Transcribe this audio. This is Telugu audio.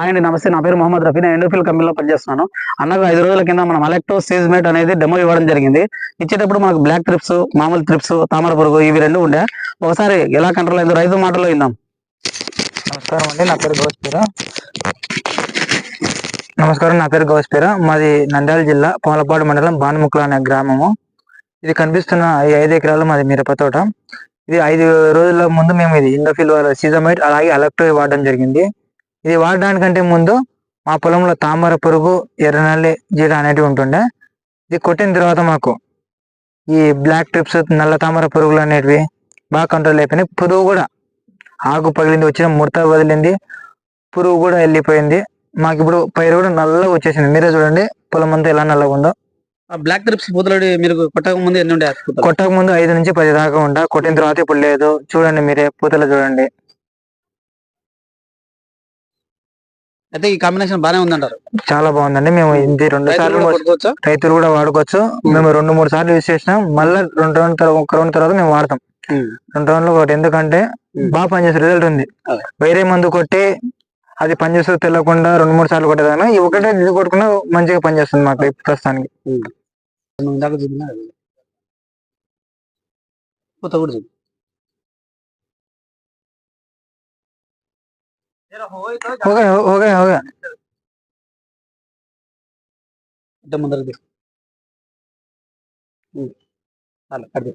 హాయ్ అండి, నమస్తే. నా పేరు మొహమ్మద్ రఫీ. నేను ఎండోఫిల్ కంపెనీలో పనిచేస్తున్నాను. అన్నకు 5 రోజుల కింద మనం అలెక్టో సీజ్మేట్ అనేది డెమో ఇవ్వడం జరిగింది. ఇచ్చేటప్పుడు మనకు బ్లాక్ ట్రిప్స్, మామూలు ట్రిప్స్, తామర పురుగు ఇవి 2 ఉండే. ఒకసారి ఎలా కంట్రోల్ అయిందో రైతు మాటల్లో విందాం. నమస్కారం అండి, నా పేరు గౌస్పీరా. మాది నంద్యాల జిల్లా పోలపాడు మండలం బాన్ముక్ల అనే గ్రామము. ఇది కనిపిస్తున్న ఈ 5 ఎకరాలు మాది మిరప తోట. ఇది 5 రోజుల ముందు మేము ఇది ఇండోఫిల్ సీజమైట్ అలాగే అలెక్టో వాడడం జరిగింది. ఇది వాడడానికంటే ముందు మా పొలంలో తామర పురుగు, ఎర్రనల్లి, జీడ అనేటివి ఉంటుండే. ఇది కొట్టిన తర్వాత మాకు ఈ బ్లాక్ ట్రిప్స్, నల్ల తామర పురుగులు అనేటివి బాగా కంట్రోల్ అయిపోయినాయి. పురుగు కూడా ఆకు పగిలింది, వచ్చిన ముడత వదిలింది, పురుగు కూడా వెళ్ళిపోయింది. మాకు ఇప్పుడు పైరు కూడా నల్లగా వచ్చేసింది. మీరే చూడండి పొలం అంతా ఎలా నల్లగా ఉందో. బ్లాక్ ట్రిప్స్ పూతలు మీరు కొట్టక ముందు ఎన్ని ఉండే? కొట్టక ముందు 5 నుంచి 10 దాకా ఉండా. కొట్టిన తర్వాత ఇప్పుడు లేదు. చూడండి మీరే పూతలు చూడండి. అయితే ఈ కాంబినేషన్ బాగానే ఉందంటారు? చాలా బాగుందండి. మేము ఇది 2 సార్లు రైతులు కూడా వాడుకోవచ్చు. మేము 2-3 సార్లు యూజ్ చేసినాం. మళ్ళీ 2 రౌండ్ తర్వాత మేము వాడతాం. 2 రౌండ్లు ఒకటి. ఎందుకంటే బాగా పనిచేసే రిజల్ట్ ఉంది. వేరే మందు కొట్టి అది పనిచేస్తూ తెలియకుండా 2-3 సార్లు కొట్టేదాన్ని ఈ ఒకటే ఇది కొట్టుకున్నా మంచిగా పనిచేస్తుంది మాకు ప్రస్తుతానికి. ముందర